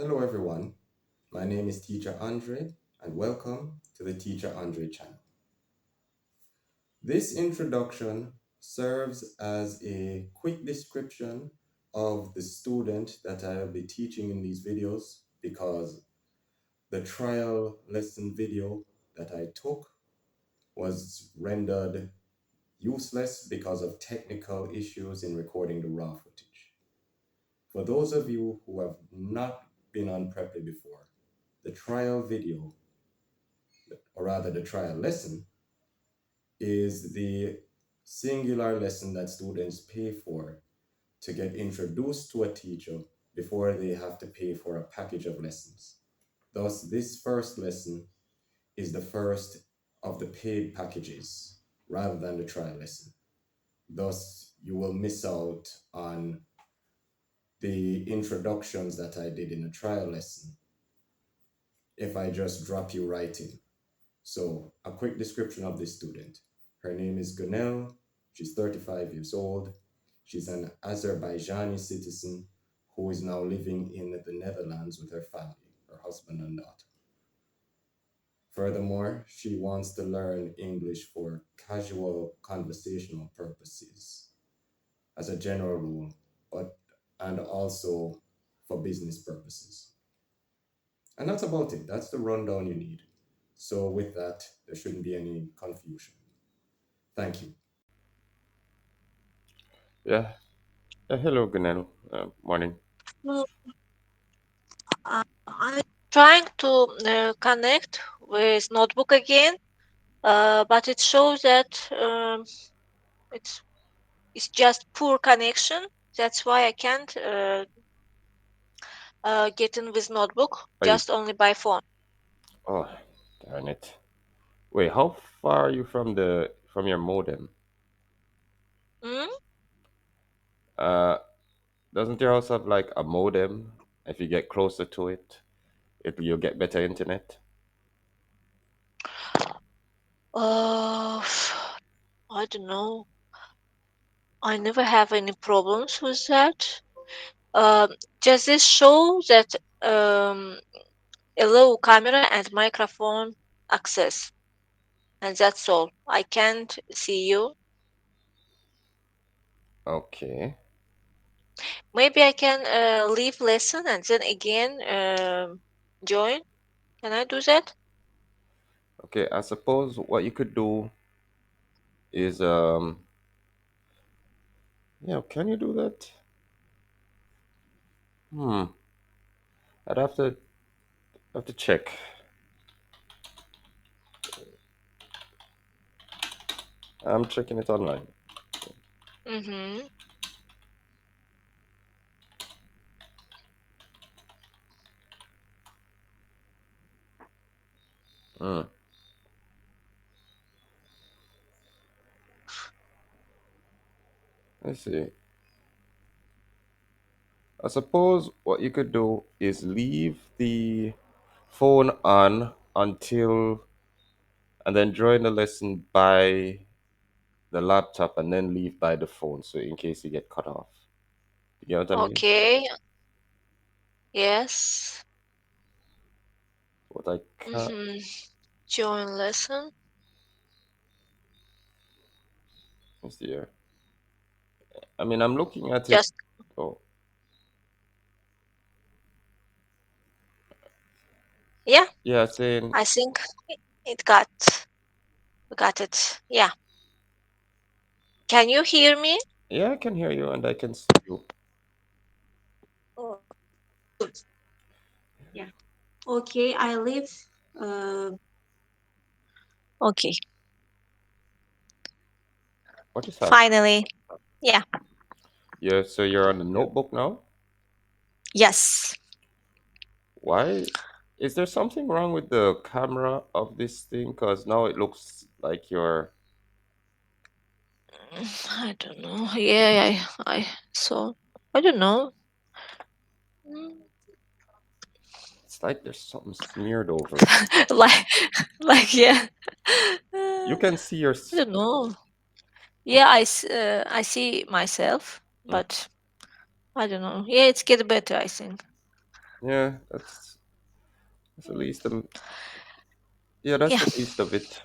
Hello, everyone. My name is Teacher Andre, and welcome to the Teacher Andre channel. This introduction serves as a quick description of the student that I'll be teaching in these videos because the trial lesson video that I took was rendered useless because of technical issues in recording the raw footage. For those of you who have not been on Preply before, the trial video, or rather the trial lesson, is the singular lesson that students pay for to get introduced to a teacher before they have to pay for a package of lessons. Thus, this first lesson is the first of the paid packages rather than the trial lesson. Thus, you will miss out on the introductions that I did in the trial lesson if I just drop you right in. So, a quick description of this student. Her name is Gunel. She's 35 years old. She's an Azerbaijani citizen who is now living in the Netherlands with her family, her husband and daughter. Furthermore, she wants to learn English for casual conversational purposes as a general rule, and also for business purposes. And that's about it. That's the rundown you need. So with that, there shouldn't be any confusion. Thank you. Yeah. Hello, Gunel. Morning. Well, I'm trying to connect with notebook again, but it shows that it's it's just poor connection. That's why I can't get in with notebook, Are you? just only by phone. Oh, darn it. Wait, how far are you from your modem? Mm? Uh, doesn't your house have like a modem? If you get closer to it, you'll get better internet. Uh, I don't know. I never have any problems with that. Um, does this show that a low camera and microphone access? And that's all. I can't see you. Okay. Maybe I can leave lesson and then again join. Can I do that? Okay. I suppose what you could do is yeah. Can you do that? Hmm. I'd have to check. I'm checking it online. Mm-hmm. Hmm. Let's see. I suppose what you could do is leave the phone on until and then join the lesson by the laptop and then leave by the phone so in case you get cut off. You get what I mean? Okay. Yes. What I can't Mm-hmm. Join lesson. is there. I mean I'm looking at it. Just Oh yeah. yeah, saying I think it got it. Yeah. Can you hear me? yeah, I can hear you and I can see you. Oh, good. Yeah. Okay. I leave. Uh, okay. What is happening? Finally. Yeah. Yeah, so you're on the notebook now? Yes. Why is there something wrong with the camera of this thing? Because now it looks like you're I don't know. Yeah, I saw. I don't know. Mm. it's like there's something smeared over it. like, like, yeah. You I can see your don't know. Yeah, I see myself, mm, but I don't know. Yeah, it's get better, I think. Yeah, that's the least. Yeah, that's Yeah. the least of it.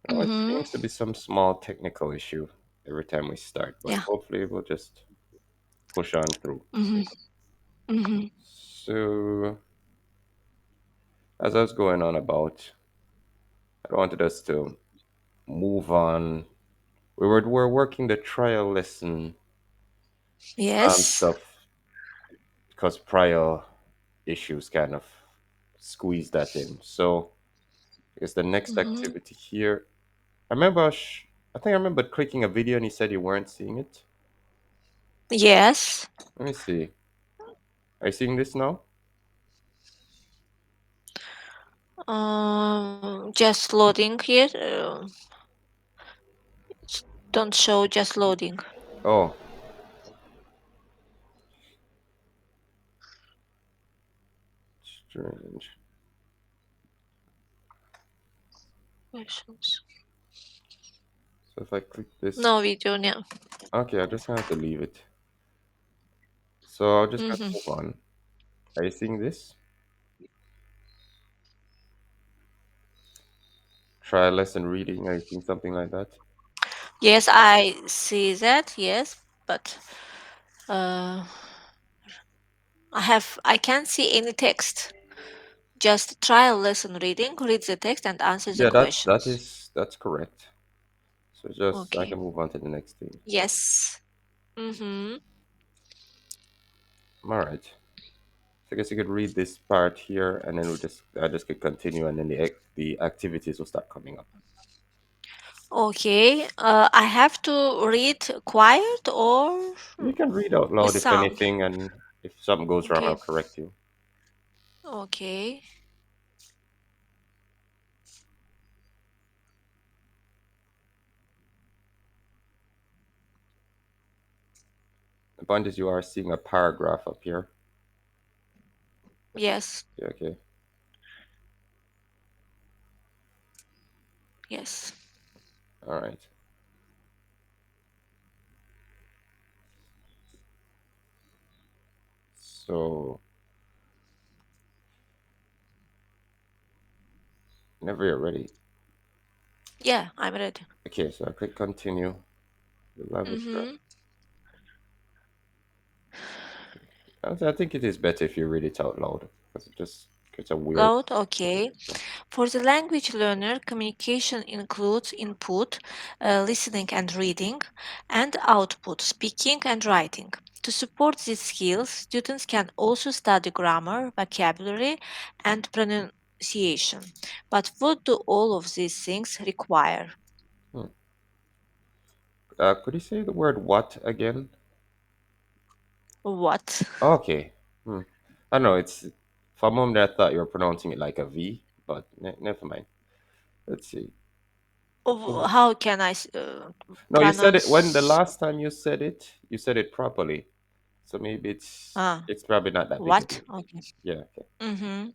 Oh, it Mm-hmm. seems to be some small technical issue every time we start, but Yeah. hopefully we'll just push on through. Mm-hmm. Mm-hmm. So, as I was going on about, I wanted us to move on. We're working the trial lesson Yes. stuff because prior issues kind of squeeze that in. So, I guess the next Mm-hmm. activity here, I remember, I think I remember clicking a video and you said you weren't seeing it. Yes. Let me see. Are you seeing this now? Just loading here. Don't show, just loading. Oh, strange. Questions. So if I click this, No video now. okay, I just have to leave it. So I'll just have to Mm-hmm. move on. Are you seeing this? Try lesson reading. Are you seeing something like that? Yes, I see that. Yes, but uh, I can't see any text. Just trial lesson reading. Read the text and answer the Yeah, questions. that's correct. So just I Okay. can move on to the next thing. Yes. Mm-hmm. All right. So I guess you could read this part here, and then I just could continue, and then the activities will start coming up. Okay. I have to read quiet or You can read out with loud if sound. anything, and if something goes wrong, I'll Okay. correct you. Okay. The point is, you are seeing a paragraph up here. Yes. Yeah, okay. Yes. All right. So whenever you're ready. Yeah, I'm ready. Okay, so I click continue. The live will start. Mm-hmm. I think it is better if you read it out loud because it just gets a weird. Loud. Okay. For the language learner, communication includes input, listening and reading, and output, speaking and writing. To support these skills, students can also study grammar, vocabulary, and pronunciation. But what do all of these things require? Hmm. Could you say the word what again? What? Okay. Hmm. I know it's for a moment I thought you were pronouncing it like a V, but never mind. Let's see. How can I No, you said it when the pronounce? last time you said it properly. So maybe Ah, it's probably not that big a what? deal. Okay. Yeah. Okay. Mm-hmm.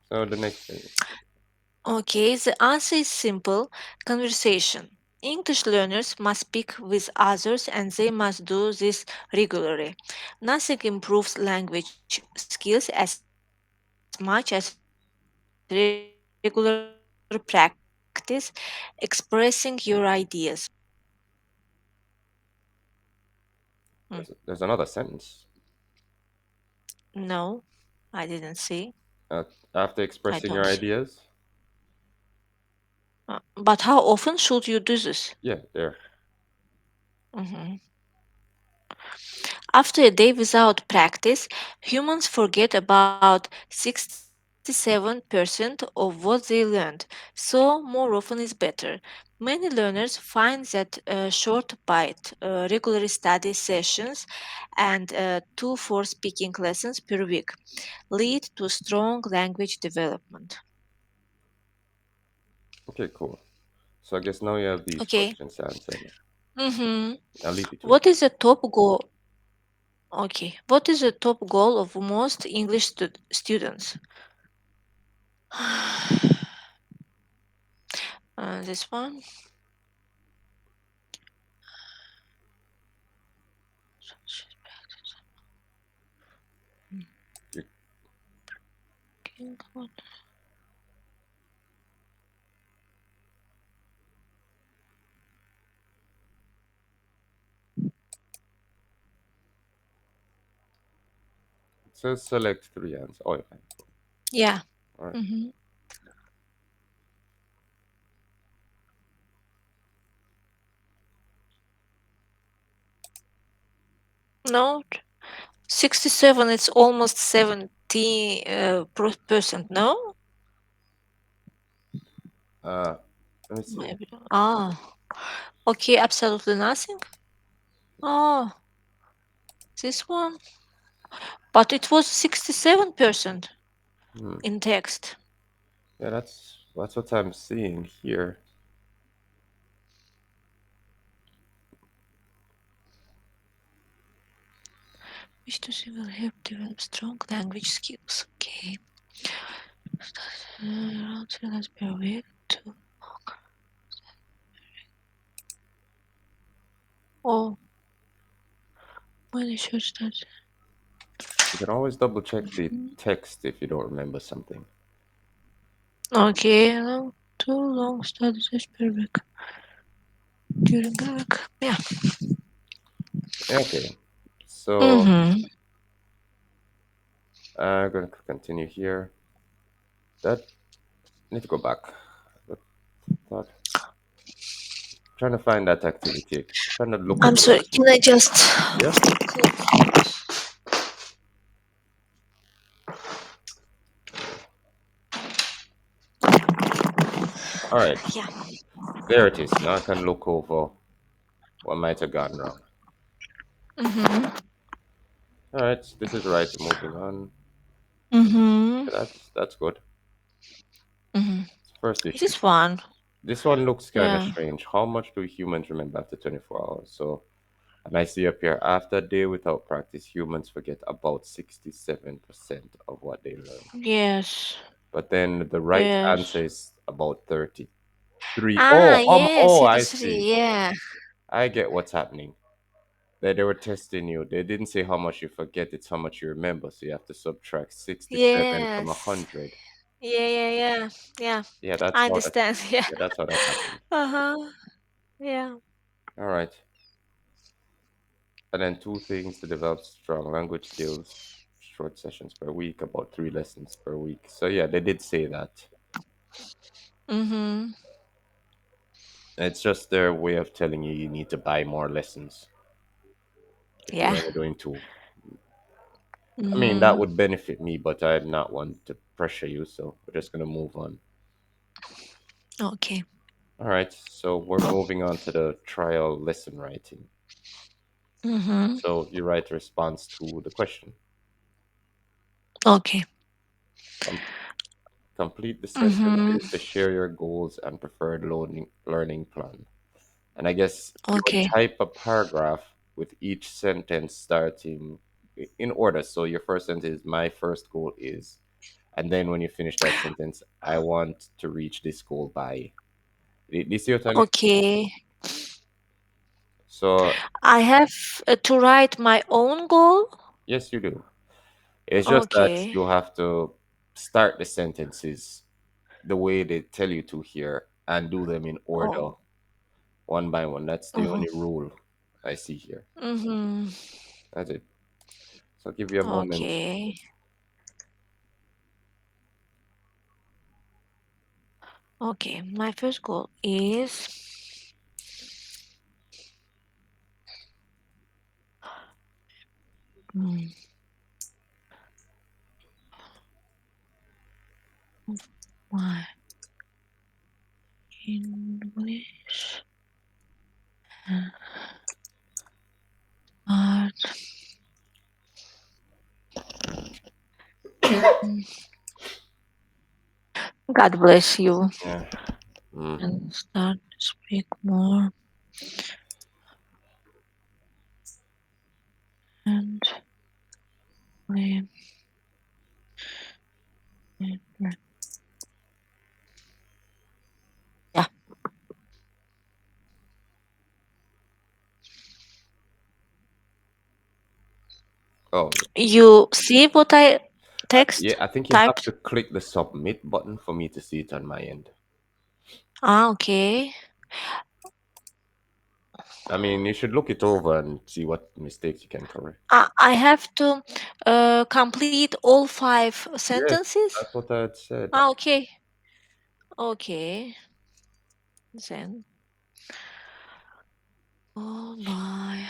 So the next thing. Okay, the answer is simple conversation. English learners must speak with others and they must do this regularly. Nothing improves language skills as much as regular practice expressing your ideas. Hmm. There's another sentence. No, I didn't see. After I expressing your don't. ideas. But how often should you do this? Yeah, there. Mhm. After a day without practice, humans forget about 67% of what they learned, so more often is better. Many learners find that short bite, regular study sessions, and 2 4 speaking lessons per week lead to strong language development. Okay, cool. So I guess now you have these Okay. questions answered. Mm-hmm. I'll leave you to it. What is the top goal? Okay. What is the top goal of most English students? This one. It says select three answers. Oh, yeah. Yeah. All right. Mm-hmm. No, 67. It's almost 70 percent. No, Uh, Let me see. maybe. Ah, okay. Absolutely nothing. Oh, this one. But it was 67% Hmm. in text. Yeah, that's what I'm seeing here. Which to see will help develop strong language skills. Okay. Around 3 hours per week. To oh, when it should start. You can always double check the Mhm. text if you don't remember something. Okay, long, too long study session per week. During the week. Yeah. Yeah, okay. So Mm-hmm. I'm gonna continue here. That need to go back. But thought trying to find that activity. Trying to look I'm at the sorry. lesson. Can I just? Yeah. All right. Yeah. There it is. Now I can look over what might have gone wrong. Mm-hmm. All right. This is right. Moving on. Mm-hmm. That's good. Mm-hmm. First issue. This one. This one looks kind of Yeah. strange. How much do humans remember after 24 hours? So, and I see up here, after a day without practice, humans forget about 67% of what they learned. Yes. But then the right Yes. answer is about 33. Ah, yes, Oh, it I is see. three. Yeah. I get what's happening. They were testing you. They didn't say how much you forget, it's how much you remember. So you have to subtract 67 from Yes. 100. Yeah, yeah, yeah. Yeah. Yeah, that's I how that understand. Yeah. yeah, that's how that happened. Uh-huh. Yeah. All right. And then two things to develop strong language skills, short sessions per week, about 3 lessons per week. So yeah, they did say that. Mm-hmm. It's just their way of telling you you need to buy more lessons if you're Yeah. only doing two. I mean, that Mm-hmm. would benefit me, but I'd not want to pressure you, so we're just gonna move on. Okay. All right, so we're moving on to the trial lesson writing. Mm-hmm. So you write a response to the question. Okay. Com- Complete the Mm-hmm. sentences to share your goals and preferred learning plan. And I guess you would Okay. type a paragraph with each sentence starting in order. So your first sentence is my first goal is, and then when you finish that sentence, I want to reach this goal by. Do you see what I mean? Okay. So I have to write my own goal. yes, you do. It's just that Okay. you have to start the sentences the way they tell you to here and do them in order, Oh. one by one. That's the Mm-hmm. only rule I see here. Mm-hmm. That's it. So I'll give you a moment. Okay. Okay. My first goal is mm, my English art. God bless you Yeah. Mm. and start to speak more and live. Yeah. Oh, You see what I? text Yeah, I think you have typed? to click the submit button for me to see it on my end. Ah, okay. I mean, you should look it over and see what mistakes you can correct. I have to complete all five Yes, sentences. that's what I had said. Ah, okay. Okay. Then. Oh my.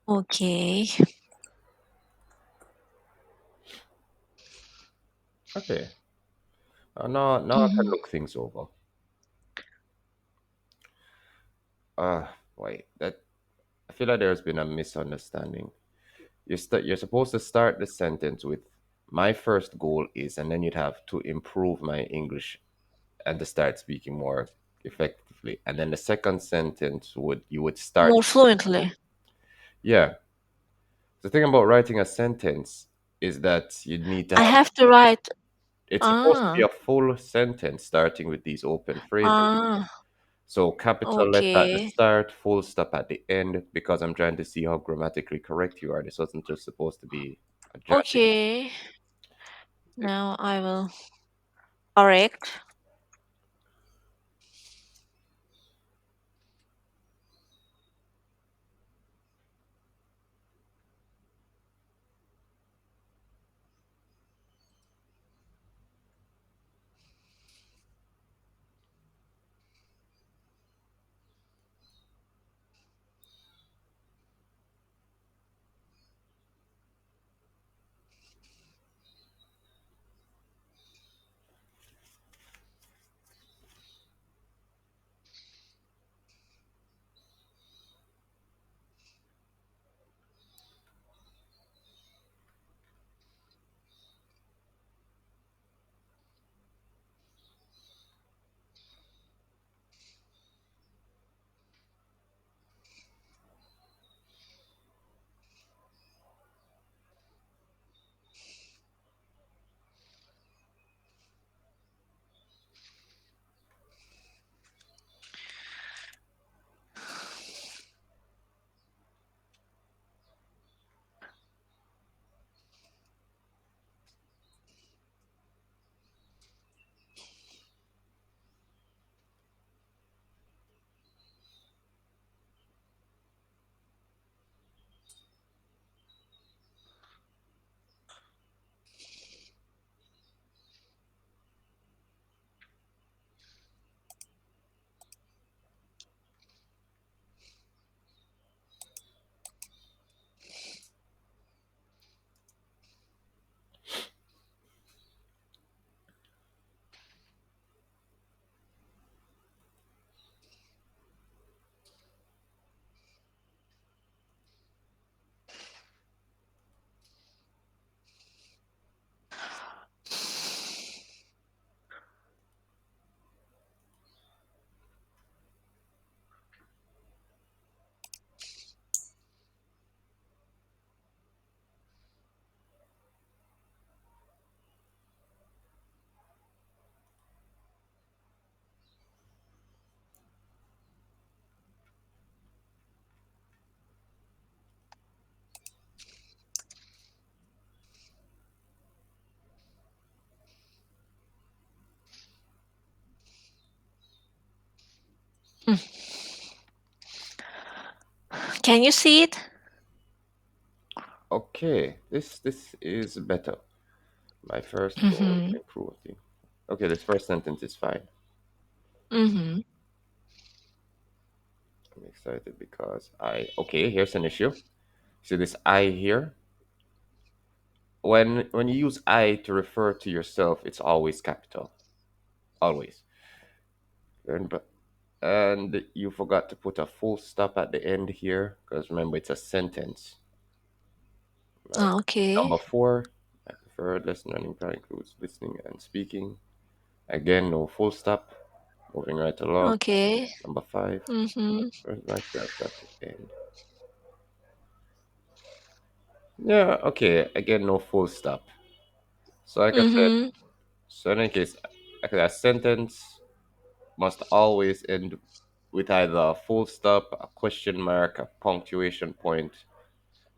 Okay. Okay. Now I can Mhm. look things over. Wait, that I feel like there's been a misunderstanding. You're supposed to start the sentence with my first goal is, and then you'd have to improve my English and to start speaking more effectively. And then the second sentence would you would start. More fluently. Yeah. The thing about writing a sentence is that you need to I have have to write. it's supposed to be Ah. a full sentence starting with these open phrases. Ah. So capital letter at the Okay. start, full stop at the end, because I'm trying to see how grammatically correct you are. This wasn't just supposed to be a judging. Okay. Now I will correct. Can you see it? Okay, this is better. My first goal Mm-hmm. improving. Okay, this first sentence is fine. Mm-hmm. I'm excited because I okay, here's an issue. See this I here? When you use I to refer to yourself, it's always capital. Always. And and you forgot to put a full stop at the end here, because remember it's a sentence. Right. Ah, okay. Number four, my preferred lesson learning plan includes listening and speaking. Again, no full stop. Moving right along. Okay. Number five, Mm-hmm. where's my graph got to end? Yeah, okay. Again, no full stop. So like I said, Mm-hmm. so in any case, okay, a sentence must always end with either a full stop, a question mark, a punctuation point.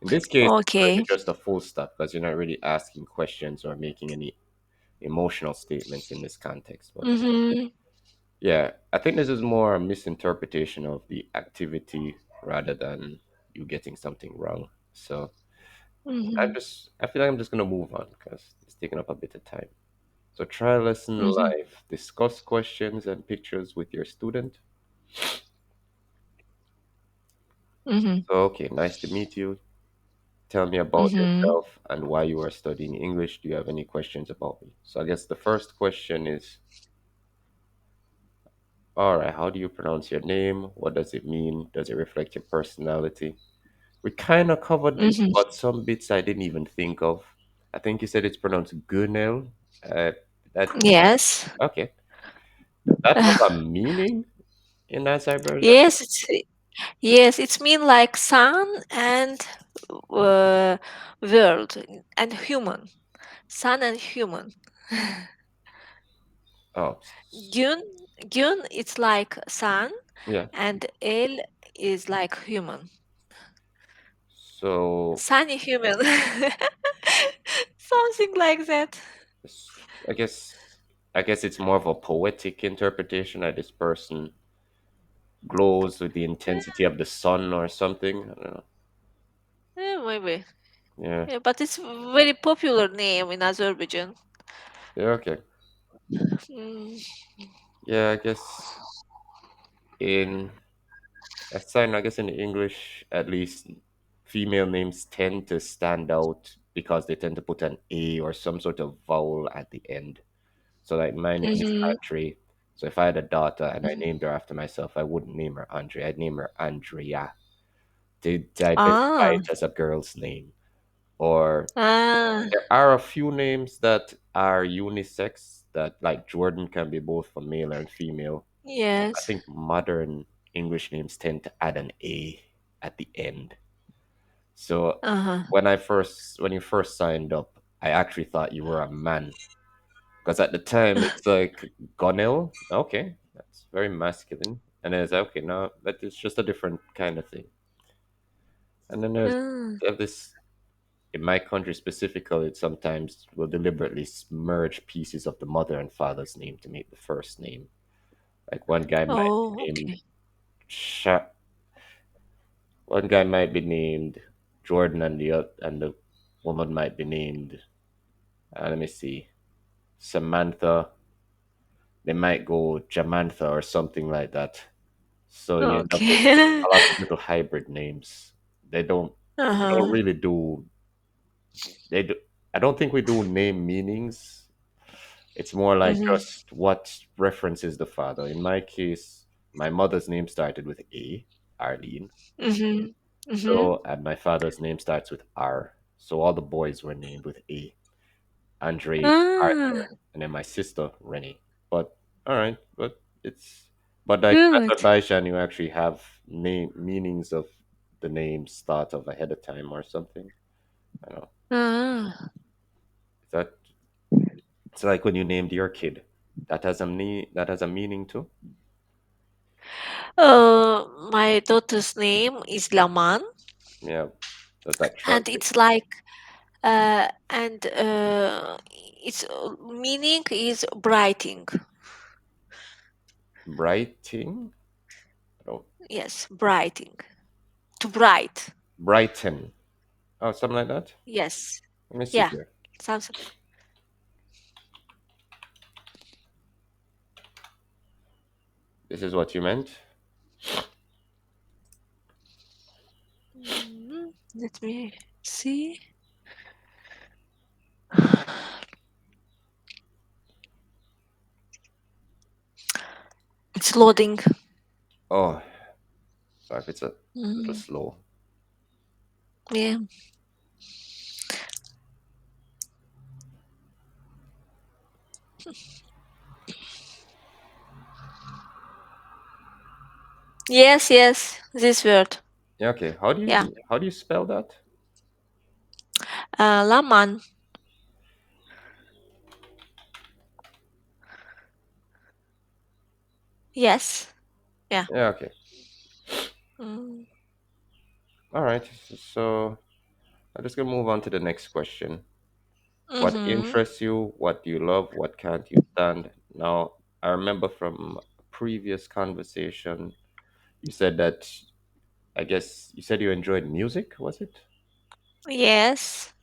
In this case, it's going to Okay. be just a full stop because you're not really asking questions or making any emotional statements in this context. But Mm-hmm. yeah, I think this is more a misinterpretation of the activity rather than you getting something wrong. So Mm-hmm. I feel like I'm just gonna move on because it's taking up a bit of time. So try lesson Mm-hmm. live. Discuss questions and pictures with your student. Mm-hmm. So okay, nice to meet you. Tell me about Mm-hmm. yourself and why you are studying English. Do you have any questions about me? So I guess the first question is, all right, how do you pronounce your name? What does it mean? Does it reflect your personality? We kind of covered this, Mm-hmm. but some bits I didn't even think of. I think you said it's pronounced Gunel. That Yes. okay. That have a meaning in Azerbaijan. Yes, it's mean like sun and world and human. Sun and human. Oh, Gun Gun it's like sun yeah. and El is like human. So Sunny human. Something like that. I guess it's more of a poetic interpretation that this person glows with the intensity of the sun or something. I don't know. Yeah, maybe. Yeah. Yeah, but it's very popular name in Azerbaijan. Yeah. Okay. Mm, Yeah. I guess in aside, I guess in English, at least, female names tend to stand out because they tend to put an A or some sort of vowel at the end. So, like, my name is mm-hmm. Andre. So, if I had a daughter and I Hmm. named her after myself, I wouldn't name her Andre. I'd name her Andrea to identify Ah, it as a girl's name. Or ah, there are a few names that are unisex, that, like, Jordan can be both for male and female. I yes. think modern English names tend to add an A at the end. So Uh-huh. when you first signed up, I actually thought you were a man because at the time it's like Gunel. Okay, that's very masculine. And then it's like, okay, no, that is just a different kind of thing. And then Mm, they have this in my country specifically. It sometimes will deliberately merge pieces of the mother and father's name to make the first name. Like one guy might oh, be named okay. Sha One guy might be named Jordan, and the woman might be named. Let me see, Samantha. They might go Jamantha or something like that. So you end up with Okay. a lot of little hybrid names. They don't. We don't Uh-huh. really do. They do. I don't think we do name meanings. It's more like Mm-hmm. just what references the father. In my case, my mother's name started with A, Arlene. Mm-hmm. Mm-hmm. So, and my father's name starts with R. So all the boys were named with A. Andre, Ah, Arthur, and then my sister, Rennie. But all right, but like good. Azerbaijan, you actually have name meanings of the names thought of ahead of time or something. I don't know. Ah. Is that it's like when you named your kid. That has a meaning too. My daughter's name is Laman, Yeah. Does that and translate? it's like and its meaning is brighting. Brighting? Yes, brighting. To bright. Brighton. Oh, something like that. Yes. Let me see Yeah. here. Sounds. This is what you meant. Let me see. It's loading. Oh, sorry if it's a little Mm, slow. yeah. Yes, yes. This word. Yeah, okay. Yeah. How do you spell that? Laman. Yes. Yeah. Yeah, okay. Mm. All right. So I'm just gonna move on to the next question. What Mm-hmm. interests you? What do you love? What can't you stand? Now, I remember from a previous conversation, you said that I guess you said you enjoyed music, was it? Yes.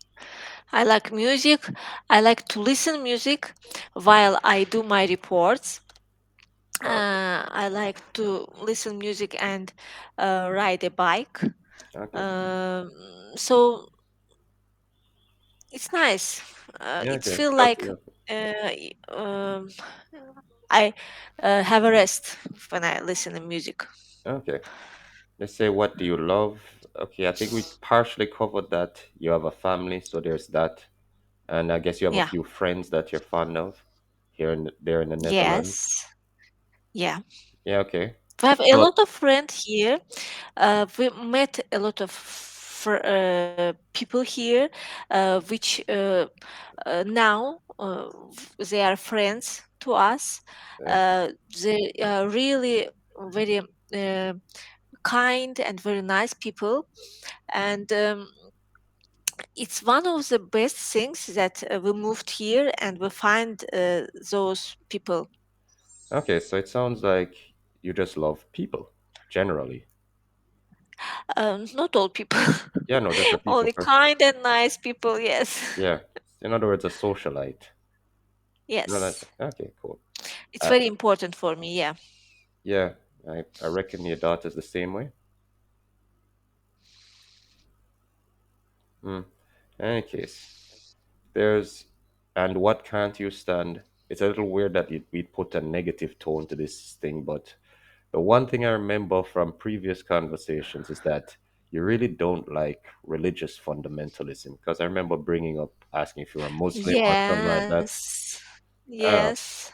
I like music. I like to listen music while I do my reports. Okay. I like to listen music and ride a bike. Okay. Um, so it's nice. Yeah, It okay. feel So, like yeah. I have a rest when I listen to music. Okay. Let's say, what do you love? Okay, I think we partially covered that. You have a family, so there's that. And I guess you have a Yeah. few friends that you're fond of there in the Netherlands. Yes. Yeah. Yeah, okay. We have a So, lot of friends here. We met a lot of people here, which now they are friends to us. yeah. Uh, they are really very uh, kind and very nice people, and it's one of the best things that we moved here and we find those people. Okay, so it sounds like you just love people generally. Not all people, Yeah, no, just the people. only kind and nice people. Yes, Yeah. In other words, a socialite. No, that yes, okay, cool. it's very important for me. Yeah. Yeah, I reckon your daughter's the same way. Hmm. In any case, there's and what can't you stand? It's a little weird that we put a negative tone to this thing, but the one thing I remember from previous conversations is that you really don't like religious fundamentalism. Because I remember bringing up asking if you're a Muslim or something like that. Yes. Uh, Yes.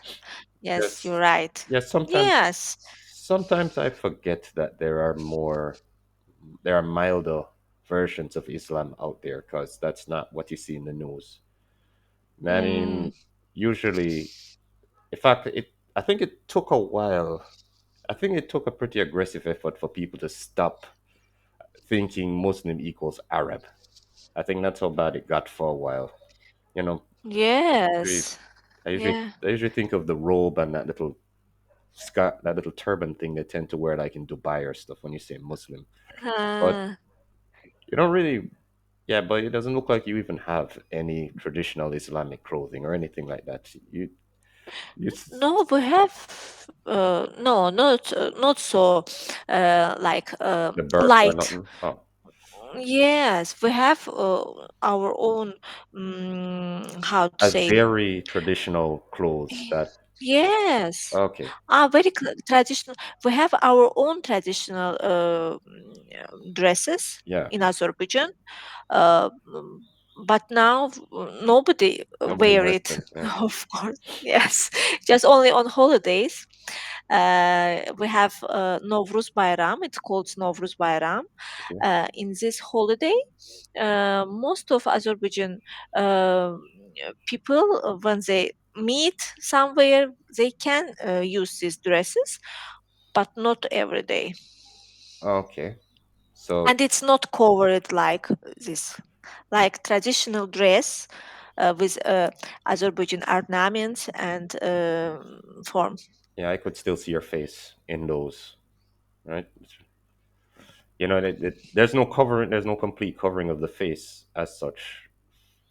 Yes. You're yes, right. yes. Yes. Sometimes I forget that there are milder versions of Islam out there because that's not what you see in the news. I Mm, mean, usually, in fact, I think it took a while. I think it took a pretty aggressive effort for people to stop thinking Muslim equals Arab. I think that's how bad it got for a while. You know, usually, yes. Yeah. I usually think of the robe and that little turban thing they tend to wear like in Dubai or stuff when you say Muslim. But Uh, you don't really, yeah, but it doesn't look like you even have any traditional Islamic clothing or anything like that. You, no, we have no, not so like the burqa or light. nothing. Oh, Yes, we have our own. How to a say? very traditional clothes Eh, that, Yes. okay, Very traditional. We have our own traditional dresses yeah, in Azerbaijan, but now nobody nobody wear wears it. them. Yeah, Of course, yes, just only on holidays. We have Novruz Bayram. It's called Novruz Bayram. okay, In this holiday, most of Azerbaijan uh, people, when they meet somewhere, they can use these dresses, but not every day. okay. So And it's not covered like this, like traditional dress with Azerbaijan ornaments and form. yeah, I could still see your face in those. right? You know, there's no covering, there's no complete covering of the face as such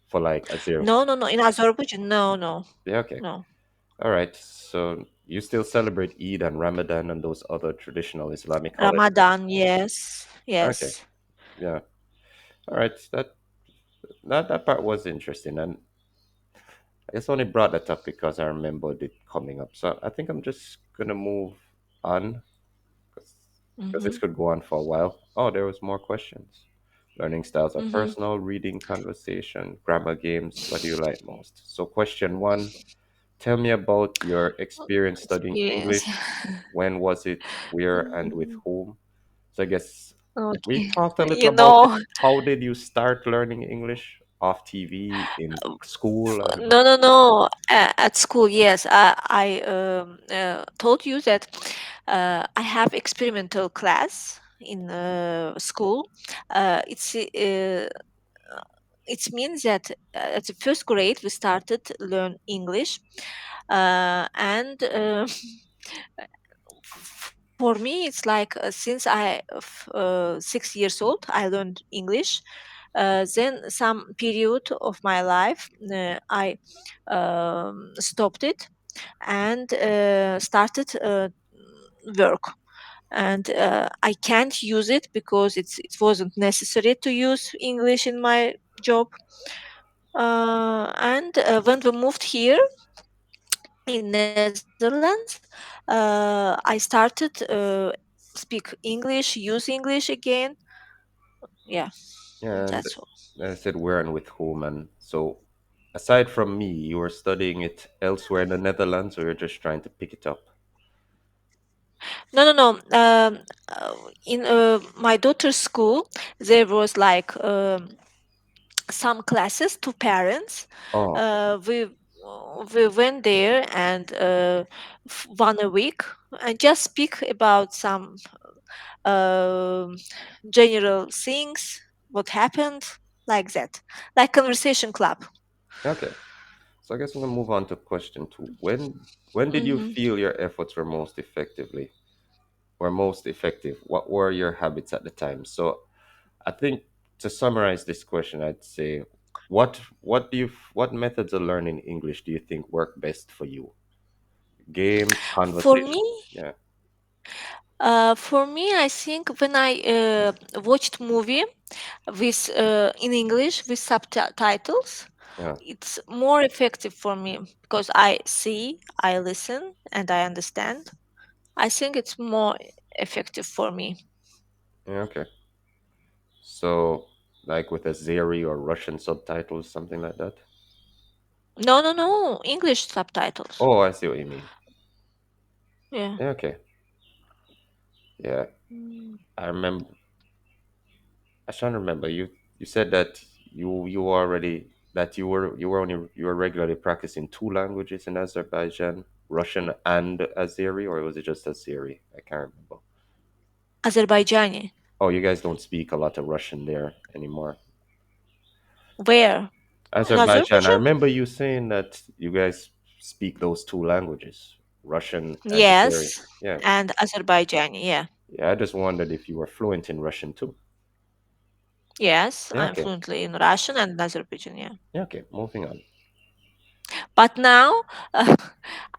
for like Azir. No, no, no. In Azerbaijan, no, no, Yeah, okay. no. All right. So you still celebrate Eid and Ramadan and those other traditional Islamic holidays. Ramadan, yes, Okay. yes. Yeah. All right. That part was interesting, and I just only brought that up because I remembered it coming up. So I think I'm just gonna move on because Mm-hmm, this could go on for a while. Oh, there was more questions. Learning styles are mm-hmm. personal, reading, conversation, grammar games. What do you like most? So question one, tell me about your experience studying Yes. English. When was it? Where and with Mm, whom? So I guess we okay. talked a little You about it. know, How did you start learning English? Off TV, in school, and no, no, no. At school, yes. I told you that I have experimental class in school. It means that at the first grade we started learn English, and for me it's like since 6 years old I learned English. Then some period of my life I stopped it and started work, and I can't use it because it wasn't necessary to use English in my job. And when we moved here in Netherlands, I started speak English, use English again. Yeah, yeah, and that's all. I said where and with whom. And so, aside from me, you were studying it elsewhere in the Netherlands, or you're just trying to pick it up? No, no, no. In my daughter's school, there was like some classes to parents. Oh, We went there and 1 a week and just speak about some um general things, what happened, like that, like conversation club. okay. So I guess I'm gonna move on to question two. When did you Hmm. feel your efforts were most effective? What were your habits at the time? So I think to summarize this question, I'd say, what methods of learning English do you think work best for you? Games, For me, conversation. Yeah, I think when I watched movie with in English with subtitles, yeah, it's more effective for me because I see, I listen, and I understand. I think it's more effective for me. yeah. Okay. So like with Azeri or Russian subtitles, something like that. No, no, no, English subtitles. Oh, I see what you mean. Yeah. Yeah, okay. Yeah, Mm. I remember. I trying to remember. You said that you already that you were regularly practicing two languages in Azerbaijan, Russian and Azeri, or was it just Azeri? I can't remember. Azerbaijani. Oh, you guys don't speak a lot of Russian there anymore. Where? In Azerbaijan. I Azerbaijan? remember you saying that you guys speak those two languages, Russian and Azeri. Yes, Yeah, and Azerbaijani. Yeah. yeah. I just wondered if you were fluent in Russian too. Yes, Yeah, I'm okay. fluently in Russian and Azerbaijan. Yeah. Yeah, okay. Moving on. But now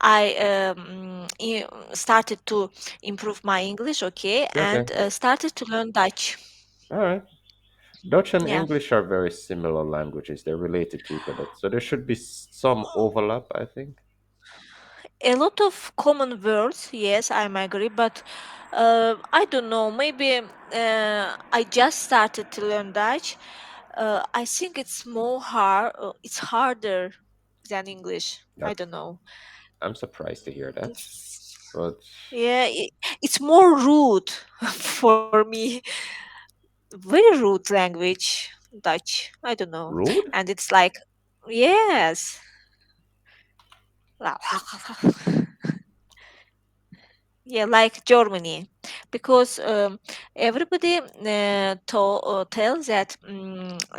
I started to improve my English, okay, Yeah, okay. and started to learn Dutch. All right. Dutch and Yeah. English are very similar languages. They're related to each other. So there should be some overlap, I think. A lot of common words, yes, I'm agree, but I don't know, maybe I just started to learn Dutch. I think it's more hard, it's harder than English. I That's don't know. I'm surprised to hear that. It's, But yeah, it's more rude for me. Very rude language, Dutch. I don't know. rude? And it's like, yes. Yeah, like Germany, because everybody tells that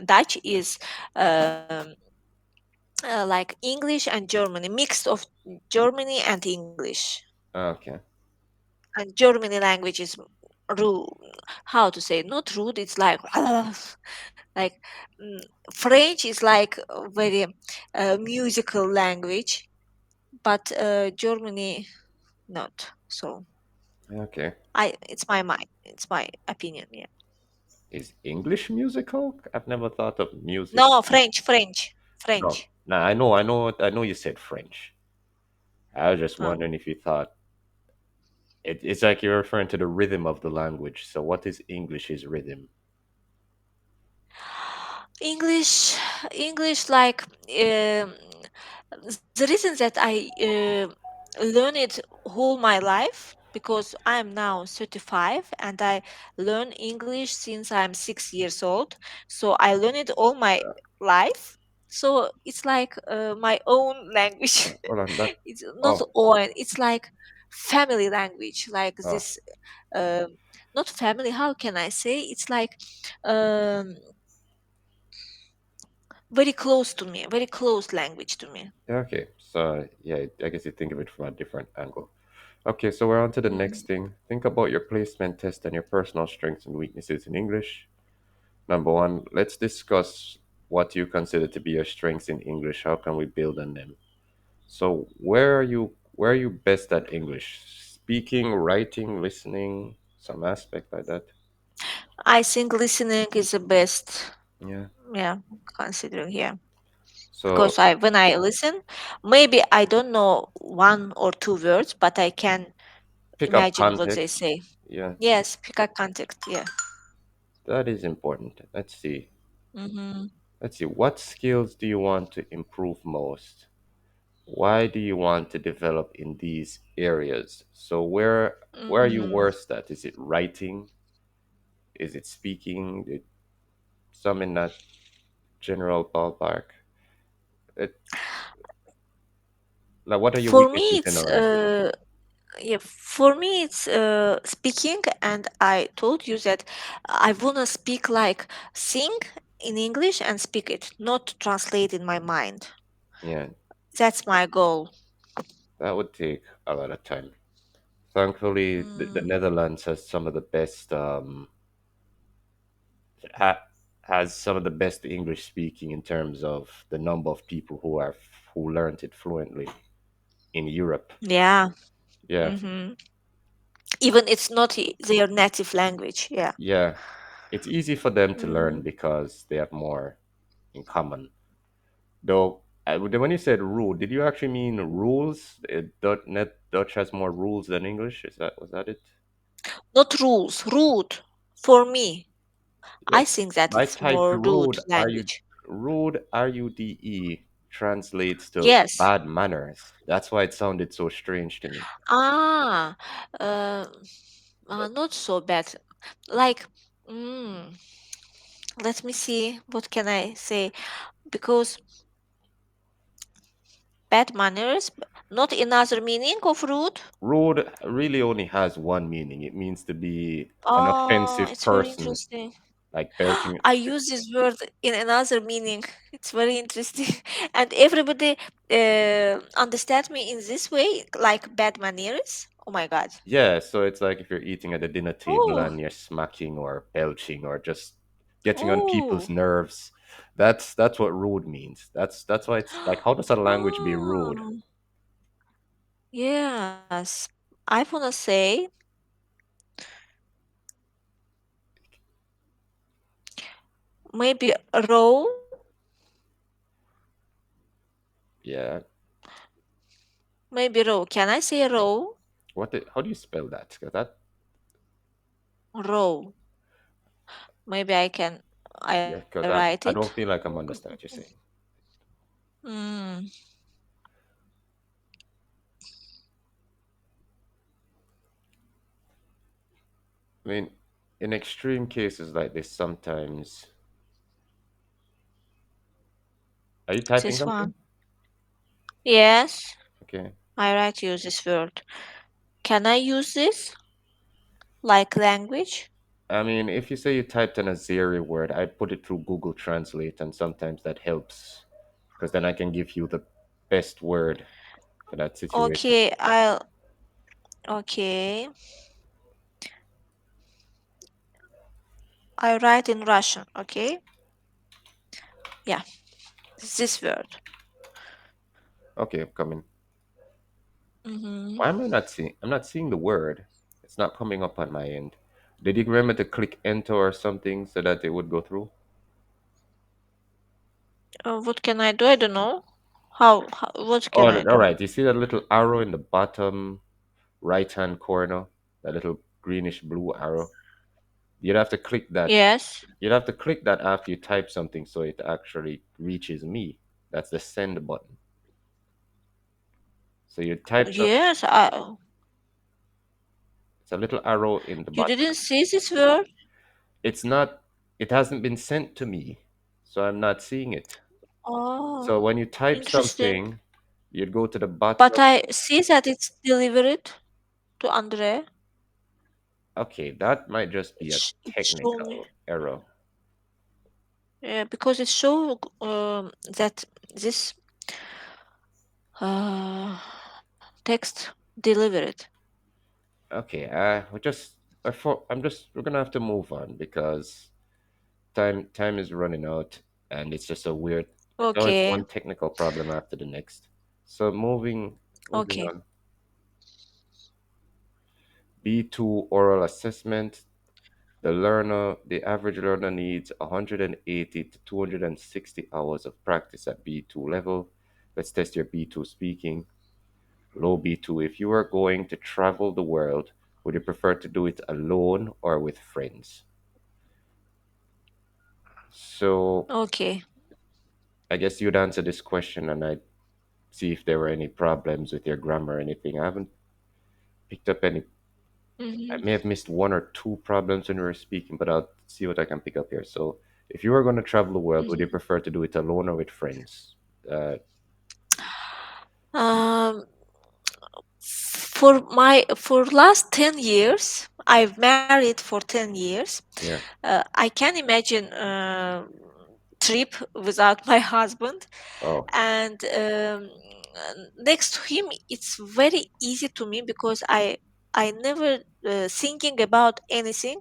Dutch is um, like English and Germany, mixed of Germany and English, Okay. and Germany language is. rude. How to say? Not rude. It's like like mm, French is like a very musical language, but Germany not. So Okay. I it's my mind. It's my opinion. Yeah. Is English musical? I've never thought of music. No, French, French, No. French. Nah, I know you said French. I was just Oh. wondering if you thought it's like you're referring to the rhythm of the language. So what is English's rhythm? English, English, like the reason that I learn it whole my life because I am now 35 and I learn English since I'm 6 years old. So I learn it all my life. So it's like my own language. Hold on, that. It's not Oh, own. It's like family language, like oh, this. Um, Not family. How can I say? It's like um very close to me, very close language to me. yeah, okay. So yeah, I guess you think of it from a different angle. Okay, so we're on to the Mhm. next thing. Think about your placement test and your personal strengths and weaknesses in English. Number one, let's discuss what you consider to be your strengths in English. How can we build on them? So where are you best at English? Speaking, writing, listening, some aspect like that. I think listening is the best. Yeah. Yeah, considering here because So I when I listen, maybe I don't know one or two words, but I can pick up imagine what they context. say. Yeah, Yes, pick up context. Yeah. that is important. Let's see. Mm-hmm. Let's see. What skills do you want to improve most? Why do you want to develop in these areas? So where are you Mm. worst at? Is it writing? Is it speaking? Some in that general ballpark. It, like, what are your For me, weaknesses in a language? yeah, for me it's speaking, and I told you that I wanna speak like sing in English and speak it, not translate in my mind. Yeah, That's my goal. that would take a lot of time. Thankfully, the Mm, Netherlands has some of the best ha, has some of the best English speaking in terms of the number of people who learned it fluently in Europe. yeah. Yeah, Hmm. Even it's not their native language. Yeah. yeah. It's easy for them to learn Mm. because they have more in common. Though, when you said rule, did you actually mean rules? Dutch has more rules than English. Was that it? Not rules, rude. For me, Yeah. I think that I it's typed more rude rude. language. Rude, translates to Yes. bad manners. That's why it sounded so strange to me. Ah, uh, not so bad. Like, mm, let me see. What can I say? Because bad manners, not another meaning of rude. Rude really only has one meaning. It means to be an Oh, offensive it's very person, interesting. like belching. I use this word in another meaning. It's very interesting, and everybody understand me in this way, like bad manners. Oh my God. Yeah, so it's like if you're eating at the dinner table Oh, and you're smacking or belching or just getting on people's oh, nerves. That's what rude means. That's why it's like, how does a language be rude? oh, yes. I wanna say maybe raw, Yeah. maybe raw. Can I say raw? How do you spell that? 'Cause that Raw. Maybe I can. I yeah, write because it. I don't feel like I'm understanding what you're saying. Mm, I mean, in extreme cases like this, sometimes are you typing this something? one. Yes, Okay. I write use this word. Can I use this like language? I mean, if you say you typed in a Zeri word, I'd put it through Google Translate, and sometimes that helps because then I can give you the best word for that situation. Okay, I'll. Okay, I write in Russian, okay? Yeah, this word. Okay, I'm coming. Mm-hmm. Why am I not seeing? I'm not seeing the word. It's not coming up on my end. Did you remember to click enter or something so that it would go through? What can I do? I don't know. How what Oh, can I all do? right. You see that little arrow in the bottom right-hand corner? That little greenish blue arrow? You'd have to click that. Yes. You'd have to click that after you type something so it actually reaches me. That's the send button. So you type some. Yes, It's a little arrow in the you bottom. didn't see this word? It's not. It hasn't been sent to me, so I'm not seeing it. Oh, So when you type interesting. something, you'd go to the bottom But of. I see that it's delivered to Andre. Okay, that might just be a It show me. technical error. Yeah, because it show that this uh, text delivered. Okay, we just. I'm just. We're gonna have to move on because time is running out, and it's just a weird. It's always Okay, one technical problem after the next. So moving okay. on. B2 oral assessment. The average learner needs 180 to 260 hours of practice at B2 level. Let's test your B2 speaking. Low B2. If you are going to travel the world, would you prefer to do it alone or with friends? So Okay. I guess you'd answer this question and I'd see if there were any problems with your grammar or anything. I haven't picked up any. I Mm-hmm. may have missed one or two problems when we were speaking, but I'll see what I can pick up here. So, if you were going to travel the world, would you Mm-hmm. prefer to do it alone or with friends? Um, for last 10 years, I've married for 10 years. Yeah. I can imagine trip without my husband, Oh, and next to him, it's very easy to me because I never thinking about anything.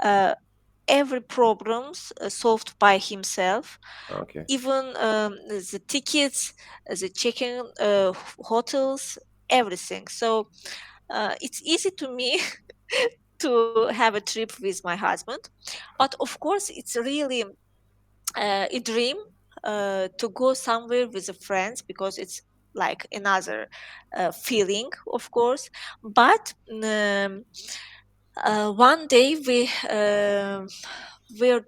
Uh, every problems solved by himself, okay. even the tickets, the checking hotels, everything. So it's easy to me to have a trip with my husband. But of course, it's really a dream to go somewhere with the friends because it's like another feeling, of course. But one day we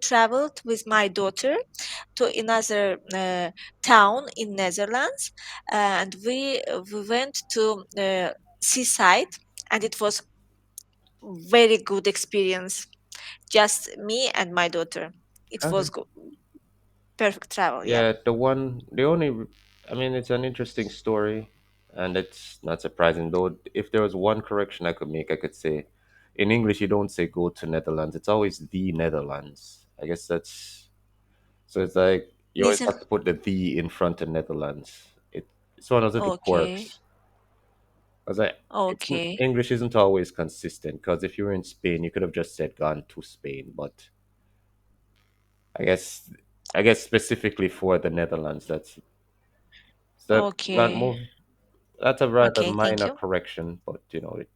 traveled with my daughter to another town in Netherlands, and we went to seaside, and it was very good experience. Just me and my daughter. It was Okay. perfect travel. Yeah. Yeah, the only, I mean, it's an interesting story, and it's not surprising though. If there was one correction I could make, I could say, in English, you don't say go to Netherlands. It's always the Netherlands. I guess that's so. It's like you always Listen. have to put the in front of Netherlands. It's one of those little Okay. quirks. I was like, Okay. English isn't always consistent because if you were in Spain, you could have just said gone to Spain, but I guess I guess specifically for the Netherlands, that Okay. move. That's a rather Okay. Thank minor you. correction, but it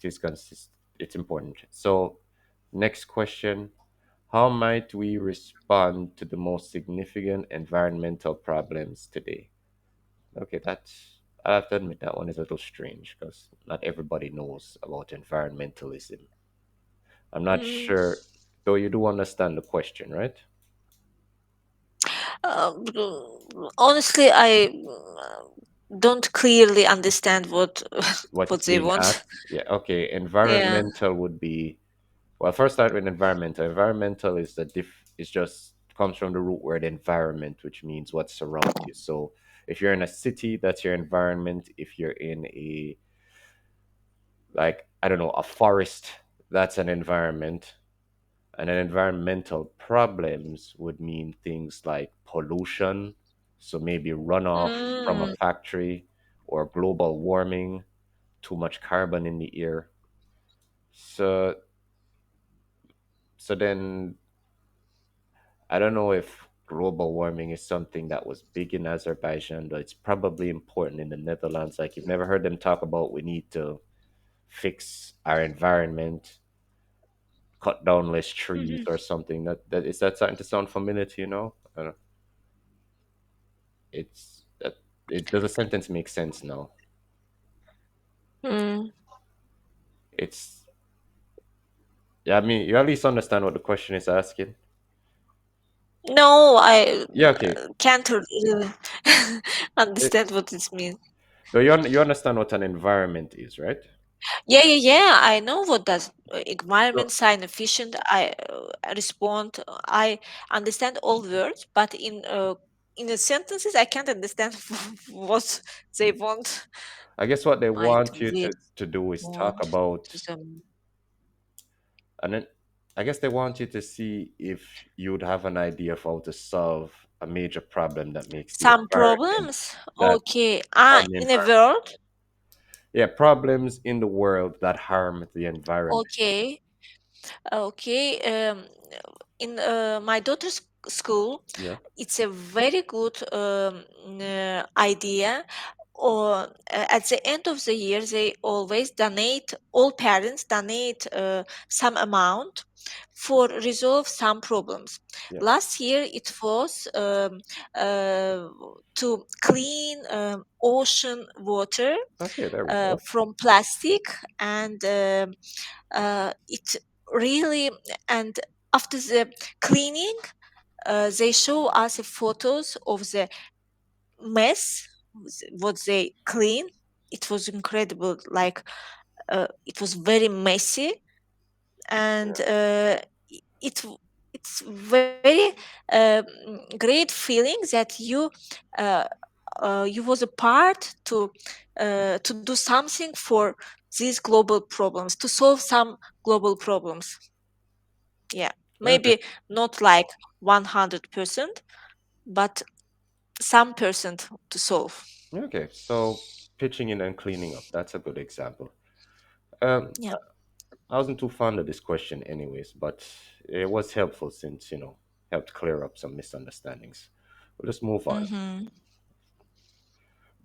is consist. It's important. So, next question: how might we respond to the most significant environmental problems today? Okay, that's. I have to admit that one is a little strange because not everybody knows about environmentalism. I'm not Mm, sure, though you do understand the question, right? uh, honestly, I don't clearly understand what What what is they being want. asked? Yeah, okay. Yeah. Environmental would be, well, first start with environmental. Environmental is is just comes from the root word environment, which means what surrounds you. So if you're in a city, that's your environment. If you're in a, like, I don't know, a forest, that's an environment. And then environmental problems would mean things like pollution, so maybe runoff from a Mm, factory, or global warming, too much carbon in the air. So So then I don't know if global warming is something that was big in Azerbaijan, but it's probably important in the Netherlands. Like you've never heard them talk about we need to fix our environment, cut down less trees Mhm. or something. That is that starting to sound familiar to you know? I don't, it's that it does a sentence make sense now? Mm. It's yeah, I mean you at least understand what the question is asking. No, I Yeah, okay. can't really It, understand what this means. so you understand what an environment is, right? Yeah, yeah, yeah. I know what does environment, So sign efficient. I respond. I understand all words, but in the sentences, I can't understand what they want I guess what they I to want you read. to do is talk Want about, to them and then I guess they want you to see if you'd have an idea of how to solve a major problem that makes the some environment problems. that Okay. harm the In a environment. world. Yeah, problems in the world that harm the environment. Okay. Okay. In my daughter's school, Yeah. it's a very good idea. Or at the end of the year, they always donate. All parents donate some amount for resolve some problems. Yeah. Last year, it was uh, to clean ocean water Okay, there we go. from plastic, and it really, and after the cleaning, they show us photos of the mess what they clean. It was incredible, like it was very messy, and Yeah. it's very great feeling that uh, you was a part to do something for these global problems, to solve some global problems. Yeah, Okay. maybe not like 100%, but some percent to solve. Okay. So pitching in and cleaning up, that's a good example. Um, Yeah. I wasn't too fond of this question anyways, but it was helpful since, helped clear up some misunderstandings. We'll just move on. Mm-hmm.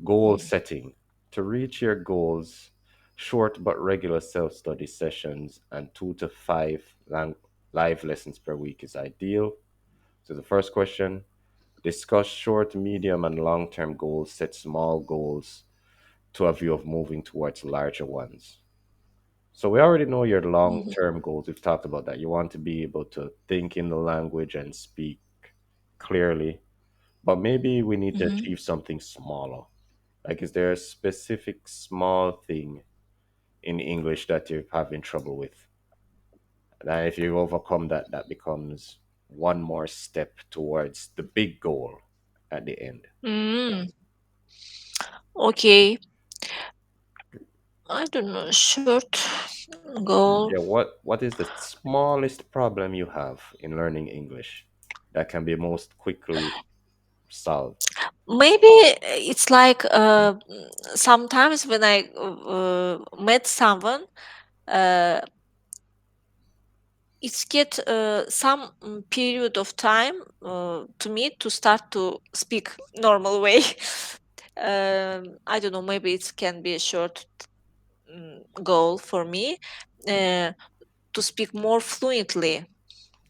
Goal setting. To reach your goals, short but regular self study sessions and 2 to 5 live lessons per week is ideal. So, the first question, discuss short, medium, and long term goals. Set small goals to a view of moving towards larger ones. So, we already know your long Mm-hmm. term goals. We've talked about that. You want to be able to think in the language and speak clearly, but maybe we need to Mm-hmm. achieve something smaller. Like, is there a specific small thing in English that you're having trouble with? And if you overcome that, that becomes one more step towards the big goal at the end. Mm. Okay. I don't know. Short goal. Yeah, what is the smallest problem you have in learning English that can be most quickly solved? Maybe it's like sometimes when I met someone, uh, it's get some period of time to me to start to speak normal way. I don't know. Maybe it can be a short goal for me uh, to speak more fluently,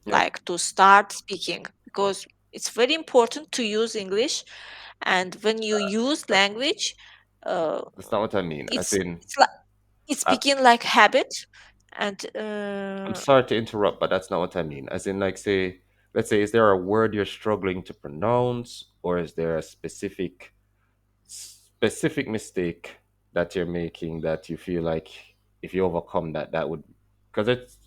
Yeah, like to start speaking, because it's very important to use English, and when you use language, uh, that's not what I mean. As in, it's like it's I, begin like habit, and I'm sorry to interrupt, but that's not what I mean. As in, like, let's say, is there a word you're struggling to pronounce, or is there a specific mistake that you're making that you feel like if you overcome that, that would, because it's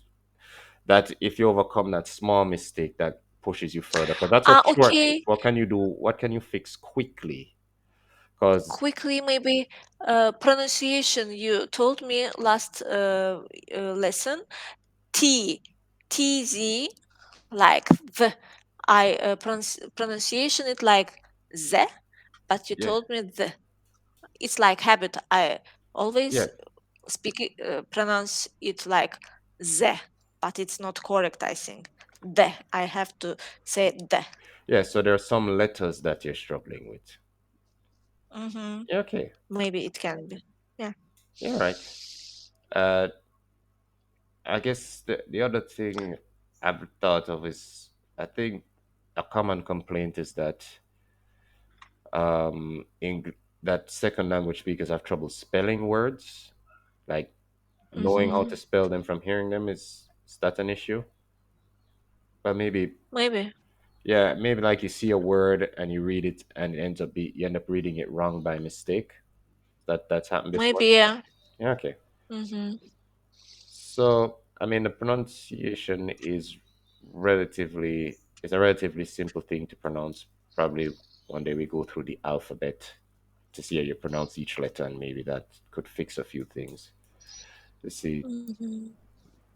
that if you overcome that small mistake, that pushes you further. Because that's what short means. okay. What can you do? What can you fix quickly? Because Quickly, maybe pronunciation. You told me last lesson T T Z, like the I pronunciation it like the, but you yeah, told me the. It's like habit. I yeah, always speak pronounce it like the, but it's not correct, I think. The. I have to say the. Yeah, so there are some letters that you're struggling with. Mm-hmm. Yeah, okay. Maybe it can be. Yeah. Yeah, right. Uh, I guess the other thing I've thought of is I think a common complaint is that that second language speakers have trouble spelling words, like knowing how Mm-hmm. to spell them from hearing them is that an issue? But maybe Maybe. yeah, maybe like you see a word and you read it and you end up reading it wrong by mistake. That's happened before. Maybe, yeah. Yeah, okay. Mm-hmm. So, I mean, the pronunciation is a relatively simple thing to pronounce. Probably one day we go through the alphabet to see how you pronounce each letter, and maybe that could fix a few things. Let's see. Mm-hmm.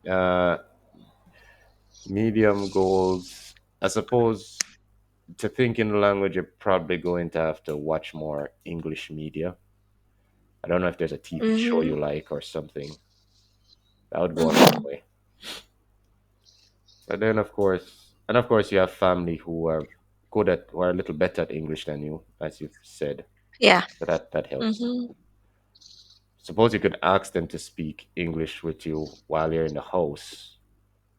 Uh, Medium goals. I suppose to think in the language, you're probably going to have to watch more English media. I don't know if there's a TV show Mm-hmm. you like or something. That would go a long Mm-hmm. way. But then, of course, you have family who are who are a little better at English than you, as you've said. Yeah. So that helps. Mm-hmm. Suppose you could ask them to speak English with you while you're in the house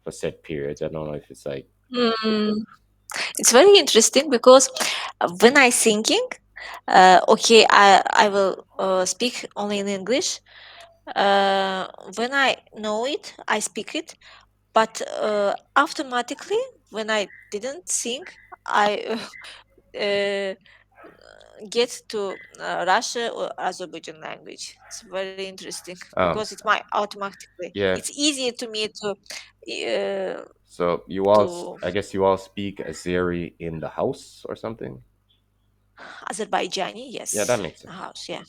for set periods. I don't know if it's like, Mm. It's very interesting because when I thinking, okay, I will speak only in English. Uh, when I know it, I speak it. But automatically, when I didn't think, I uh, get to Russia or Azerbaijan language. It's very interesting because it's my automatically. yeah. It's easier to me So to I guess you all speak Azeri in the house or something. Azerbaijani. Yeah, that Yes, makes in the sense. house. Yeah.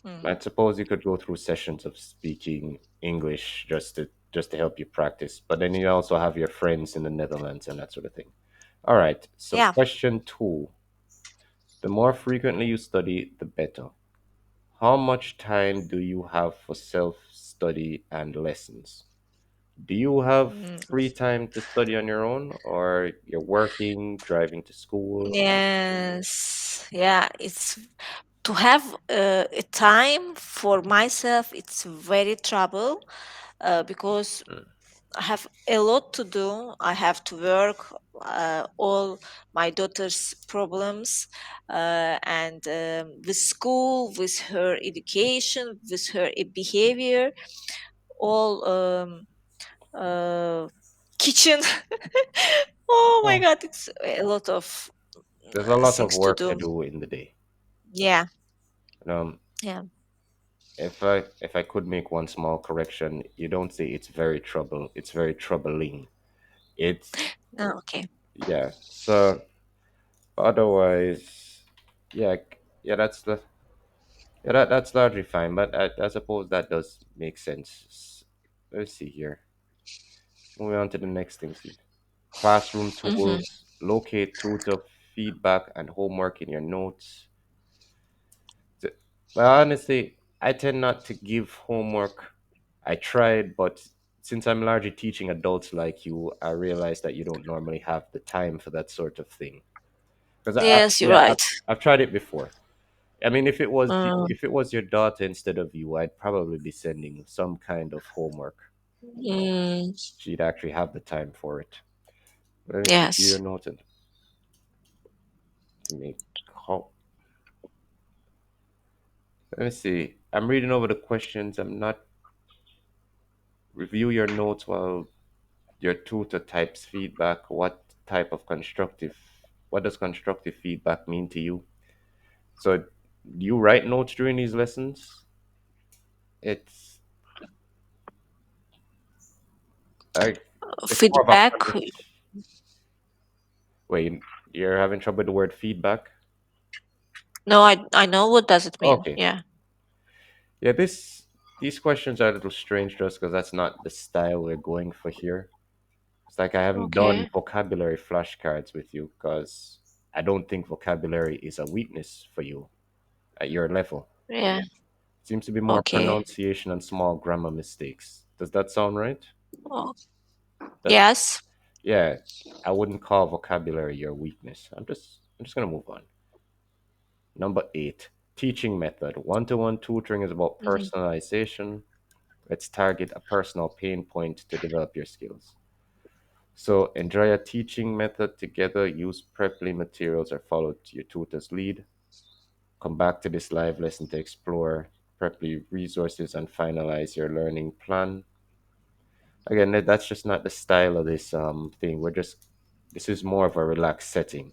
Mm. I suppose you could go through sessions of speaking English just to help you practice. But then you also have your friends in the Netherlands and that sort of thing. All right. So Yeah. question 2. The more frequently you study, the better. How much time do you have for self-study and lessons? Do you have Mm. free time to study on your own, or you're working, driving to school? Yes. Yeah. It's to have a time for myself. It's very trouble because Mm. I have a lot to do. I have to work, all my daughter's problems, and with school, with her education, with her behavior, all uh, kitchen. Oh my Yeah. God, it's a lot of There's a lot of things to work to do. do in the day. Yeah, Um, yeah. if I could make one small correction, you don't say it's very troubling. It's Oh, okay. yeah. So otherwise, yeah, yeah, that's largely fine. But I suppose that does make sense. Let's see here. Moving on to the next thing. See, classroom Hmm. tools, locate tutor feedback and homework in your notes. Th- Well, honestly, I tend not to give homework. I tried, but since I'm largely teaching adults like you, I realize that you don't normally have the time for that sort of thing. Because Yes, you're yeah, right. I've tried it before. I mean, Mm, if it was your daughter instead of you, I'd probably be sending some kind of homework. mm, She'd actually have the time for it. Let me see. Do your yes. notes and to make how. Let me see. I'm reading over the questions. I'm not review your notes while your tutor types feedback. What does constructive feedback mean to you? So, do you write notes during these lessons? It's I, it's more of a Feedback. punish. Wait, you're having trouble with the word feedback? No, I know what does it mean. Okay. Yeah. Yeah, these questions are a little strange to us because that's not the style we're going for here. It's like I haven't done Okay. vocabulary flashcards with you because I don't think vocabulary is a weakness for you at your level. Yeah. Seems to be more Okay. pronunciation and small grammar mistakes. Does that sound right? Oh, That Yes. yeah, I wouldn't call vocabulary your weakness. I'm just gonna move on. Number eight, teaching method. One-to-one tutoring is about Hmm. personalization. Let's target a personal pain point to develop your skills. So enjoy a teaching method together. Use preply materials or follow your tutor's lead. Come back to this live lesson to explore preply resources and finalize your learning plan. Again, that's just not the style of this thing. This is more of a relaxed setting.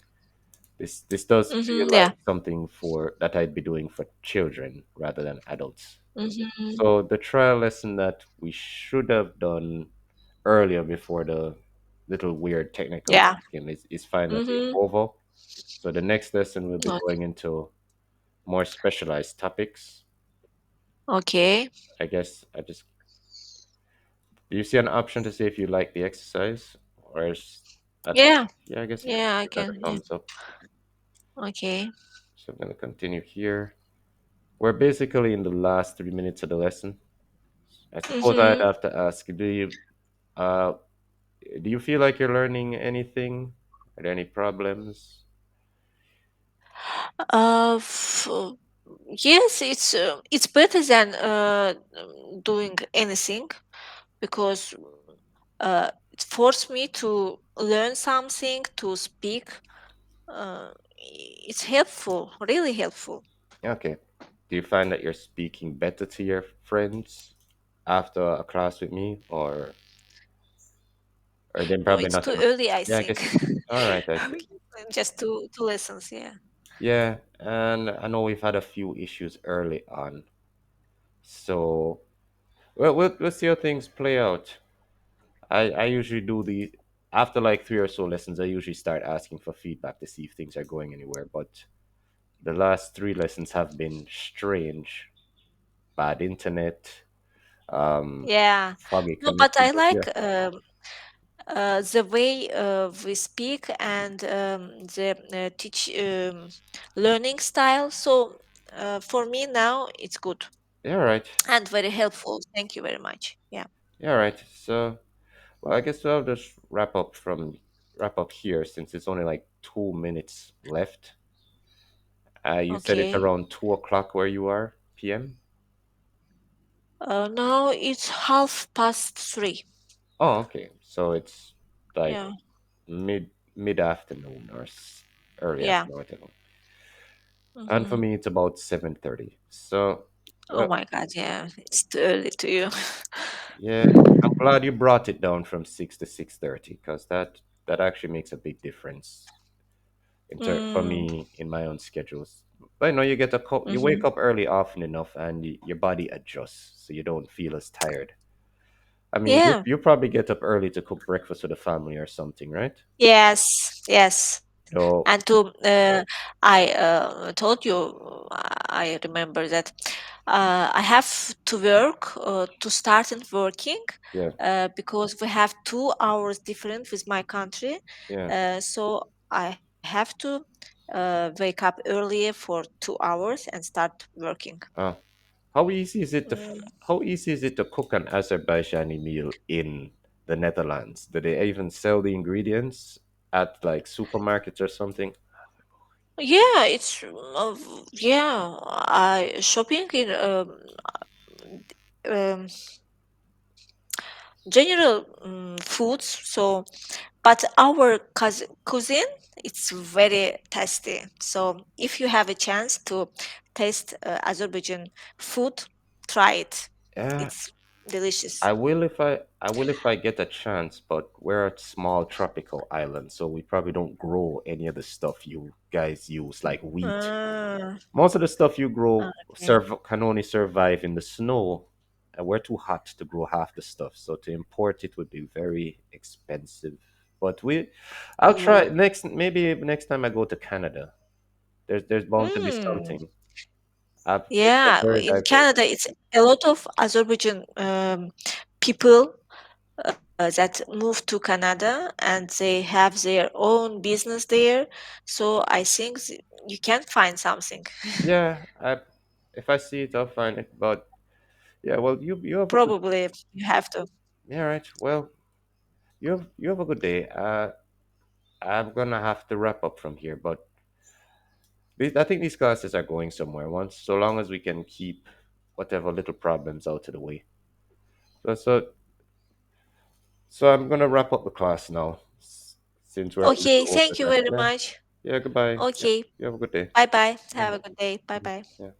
This does feel Hmm. like Yeah. something for that I'd be doing for children rather than adults. Hmm. So the trial lesson that we should have done earlier before the little weird technical Yeah. check-in is finally Hmm. over. So the next lesson we'll be Okay. going into more specialized topics. Okay. I guess I just do you see an option to see if you like the exercise or is I think Yeah. yeah, I guess you can Yeah, I give that a can. Yeah. thumbs up. Okay. So I'm gonna continue here. We're basically in the last 3 minutes of the lesson. I suppose I'd Hmm. have to ask, uh do you feel like you're learning anything? Are there any problems? F yes, it's better than doing anything because it forced me to learn something, to speak. It's helpful, really helpful. Okay. Do you find that you're speaking better to your friends after a class with me, or then No, probably it's not too enough? early, I Yeah, I think. guess. All right, I see. Just two lessons, yeah. Yeah, and I know we've had a few issues early on, so well, we'll see how things play out. I usually do the after like three or so lessons, I usually start asking for feedback to see if things are going anywhere. But the last three lessons have been strange. Bad internet, Yeah. foggy No, but I connection. But yeah, like the way we speak and the teach learning style. So for me now, it's good yeah, right. and very helpful. Thank you very much. Yeah. Yeah, right. So, well, I guess I'll just wrap up here since it's only like 2 minutes left. You said it's Okay. around 2 o'clock where you are, PM. Now it's 3:30. Oh, okay. So it's like Yeah. mid afternoon or early Yeah. afternoon, whatever. And for Hmm. me, it's about 7:30. So, Oh well, my God. Yeah. It's too early to you. yeah, I'm glad you brought it down from 6 to 6:30 because that actually makes a big difference for Mm, me in my own schedules. But you know, you wake hmm. up early often enough, and your body adjusts, so you don't feel as tired. I mean, Yeah. you probably get up early to cook breakfast for the family or something, right? Yes. Yes. So And to I told you, I remember that I have to work to start and working yeah, because we have 2 hours different with my country. yeah. So I have to wake up earlier for 2 hours and start working. Uh, how easy is it Mm. how easy is it to cook an Azerbaijani meal in the Netherlands? Do they even sell the ingredients at like supermarkets or something? Yeah, it's yeah. I shopping in um, general foods. So, but our cuisine, it's very tasty. So, if you have a chance to taste Azerbaijan food, try it. Yeah, It's delicious. I will if I get a chance, but we're a small tropical island, so we probably don't grow any of the stuff you guys use, like wheat. Ah, Most of the stuff you grow okay. can only survive in the snow, and we're too hot to grow half the stuff. So to import it would be very expensive. But I'll try Mm. maybe next time I go to Canada. There's bound to be Mm. something. It's a Yeah, very in diverse. Canada, it's a lot of Azerbaijan people that moved to Canada and they have their own business there. So I think you can find something. Yeah, if I see it, I'll find it. But yeah, well, you have a good Probably you have to. yeah, right. Well, you have a good day. I'm gonna have to wrap up from here, but I think these classes are going somewhere once, so long as we can keep whatever little problems out of the way. So, so, so I'm gonna wrap up the class now, since we're a Okay, little over thank you that. very Yeah, much. yeah. Goodbye. Yeah, Okay, you have a good day. bye bye. Mhm, Have a good day. Bye mhm, bye. yeah.